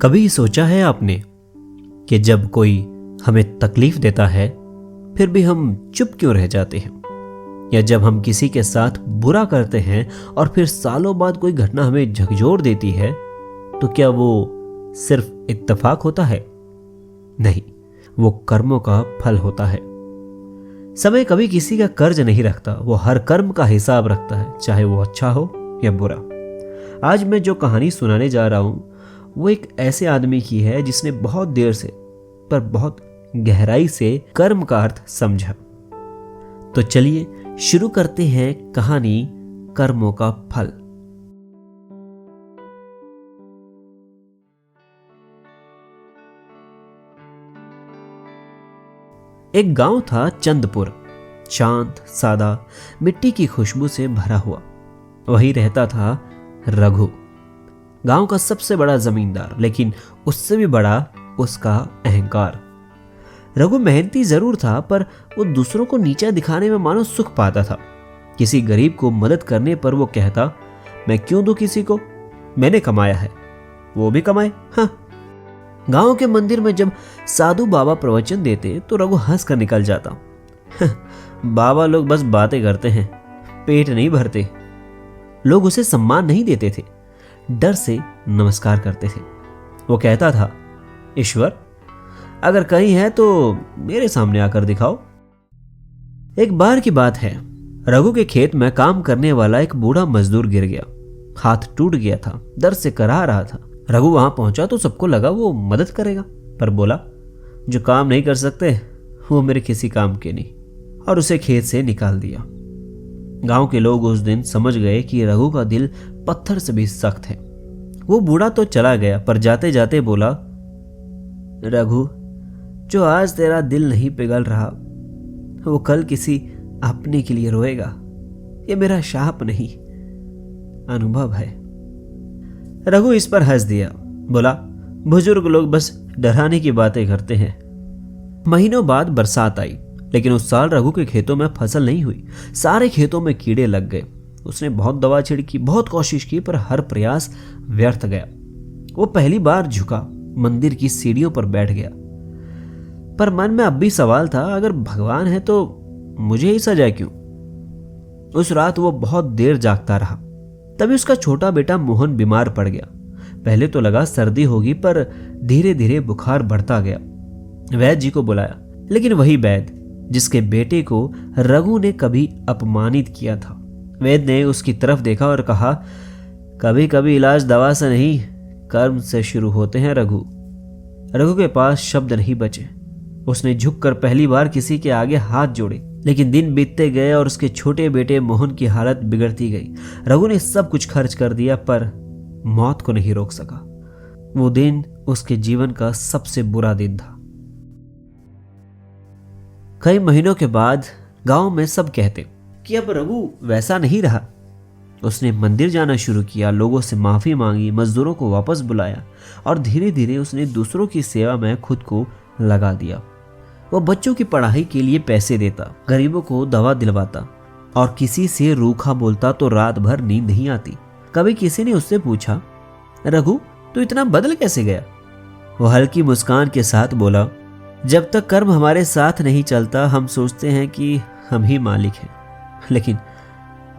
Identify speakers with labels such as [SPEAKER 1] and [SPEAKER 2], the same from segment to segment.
[SPEAKER 1] कभी सोचा है आपने कि जब कोई हमें तकलीफ देता है फिर भी हम चुप क्यों रह जाते हैं, या जब हम किसी के साथ बुरा करते हैं और फिर सालों बाद कोई घटना हमें झकझोर देती है तो क्या वो सिर्फ इत्तेफाक होता है? नहीं, वो कर्मों का फल होता है। समय कभी किसी का कर्ज नहीं रखता, वो हर कर्म का हिसाब रखता है, चाहे वो अच्छा हो या बुरा। आज मैं जो कहानी सुनाने जा रहा हूं वो एक ऐसे आदमी की है जिसने बहुत देर से पर बहुत गहराई से कर्म का अर्थ समझा। तो चलिए शुरू करते हैं कहानी कर्मों का फल। एक गांव था चंदपुर, शांत सादा, मिट्टी की खुशबू से भरा हुआ। वहीं रहता था रघु, गांव का सबसे बड़ा जमींदार, लेकिन उससे भी बड़ा उसका अहंकार। रघु मेहनती जरूर था पर वो दूसरों को नीचा दिखाने में मानो सुख पाता था। किसी गरीब को मदद करने पर वो कहता, मैं क्यों दूं किसी को, मैंने कमाया है, वो भी कमाए। हाँ। गांव के मंदिर में जब साधु बाबा प्रवचन देते तो रघु हंस कर निकल जाता। बाबा लोग बस बातें करते हैं, पेट नहीं भरते। लोग उसे सम्मान नहीं देते थे, डर से नमस्कार करते थे। वो कहता था, ईश्वर अगर कहीं है तो मेरे सामने आकर दिखाओ। एक बार की बात है, रघु के खेत में काम करने वाला एक बूढ़ा मजदूर गिर गया, हाथ टूट गया था, दर्द से कराह रहा था। रघु वहां पहुंचा तो सबको लगा वो मदद करेगा, पर बोला, जो काम नहीं कर सकते वो मेरे किसी काम के नहीं, और उसे खेत से निकाल दिया। गांव के लोग उस दिन समझ गए कि रघु का दिल पत्थर से भी सख्त है। वो बूढ़ा तो चला गया पर जाते जाते बोला, रघु जो आज तेरा दिल नहीं पिघल रहा वो कल किसी अपने के लिए रोएगा। ये मेरा शाप नहीं, अनुभव है। रघु इस पर हंस दिया, बोला, बुजुर्ग लोग बस डराने की बातें करते हैं। महीनों बाद बरसात आई, लेकिन उस साल रघु के खेतों में फसल नहीं हुई। सारे खेतों में कीड़े लग गए। उसने बहुत दवा छिड़की, बहुत कोशिश की, पर हर प्रयास व्यर्थ गया। वो पहली बार झुका, मंदिर की सीढ़ियों पर बैठ गया, पर मन में अब भी सवाल था, अगर भगवान है तो मुझे ही सजा क्यों? उस रात वो बहुत देर जागता रहा। तभी उसका छोटा बेटा मोहन बीमार पड़ गया। पहले तो लगा सर्दी होगी, पर धीरे धीरे बुखार बढ़ता गया। वैद्य जी को बुलाया, लेकिन वही वैद्य जिसके बेटे को रघु ने कभी अपमानित किया था। वैद्य ने उसकी तरफ देखा और कहा, कभी कभी इलाज दवा से नहीं कर्म से शुरू होते हैं रघु। रघु के पास शब्द नहीं बचे। उसने झुककर पहली बार किसी के आगे हाथ जोड़े, लेकिन दिन बीतते गए और उसके छोटे बेटे मोहन की हालत बिगड़ती गई। रघु ने सब कुछ खर्च कर दिया पर मौत को नहीं रोक सका। वो दिन उसके जीवन का सबसे बुरा दिन था। कई महीनों के बाद गांव में सब कहते कि अब रघु वैसा नहीं रहा। उसने मंदिर जाना शुरू किया, लोगों से माफी मांगी, मजदूरों को वापस बुलाया और धीरे धीरे उसने दूसरों की सेवा में खुद को लगा दिया। वो बच्चों की पढ़ाई के लिए पैसे देता, गरीबों को दवा दिलवाता और किसी से रूखा बोलता तो रात भर नींद नहीं आती। कभी किसी ने उससे पूछा, रघु तू इतना बदल कैसे गया? वो हल्की मुस्कान के साथ बोला, जब तक कर्म हमारे साथ नहीं चलता हम सोचते हैं कि हम ही मालिक हैं, लेकिन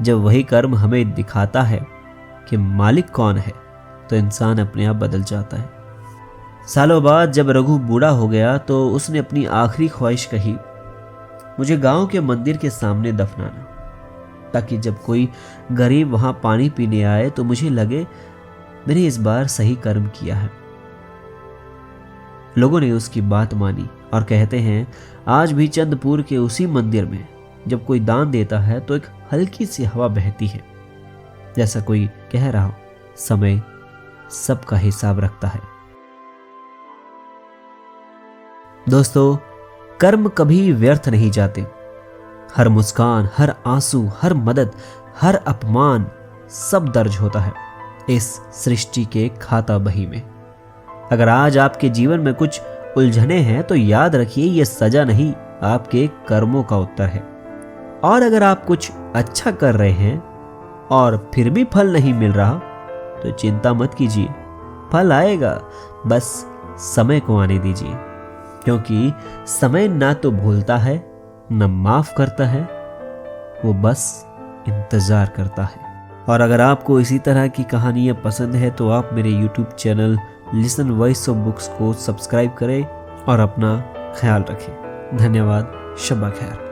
[SPEAKER 1] जब वही कर्म हमें दिखाता है कि मालिक कौन है तो इंसान अपने आप बदल जाता है। सालों बाद जब रघु बूढ़ा हो गया तो उसने अपनी आखिरी ख्वाहिश कही, मुझे गांव के मंदिर के सामने दफनाना, ताकि जब कोई गरीब वहां पानी पीने आए तो मुझे लगे मैंने इस बार सही कर्म किया है। लोगों ने उसकी बात मानी और कहते हैं आज भी चंदपुर के उसी मंदिर में जब कोई दान देता है तो एक हल्की सी हवा बहती है, जैसा कोई कह रहा हो, समय सबका हिसाब रखता है। दोस्तों, कर्म कभी व्यर्थ नहीं जाते। हर मुस्कान, हर आंसू, हर मदद, हर अपमान सब दर्ज होता है इस सृष्टि के खाता बही में। अगर आज आपके जीवन में कुछ उलझने हैं तो याद रखिए, ये सजा नहीं, आपके कर्मों का उत्तर है। और अगर आप कुछ अच्छा कर रहे हैं और फिर भी फल नहीं मिल रहा तो चिंता मत कीजिए, फल आएगा, बस समय को आने दीजिए, क्योंकि समय ना तो भूलता है न माफ करता है, वो बस इंतजार करता है। और अगर आपको इसी तरह की कहानियां पसंद है तो आप मेरे YouTube channel listen voice of books को सब्सक्राइब करें और अपना ख्याल रखें। धन्यवाद। शब्बा खैर।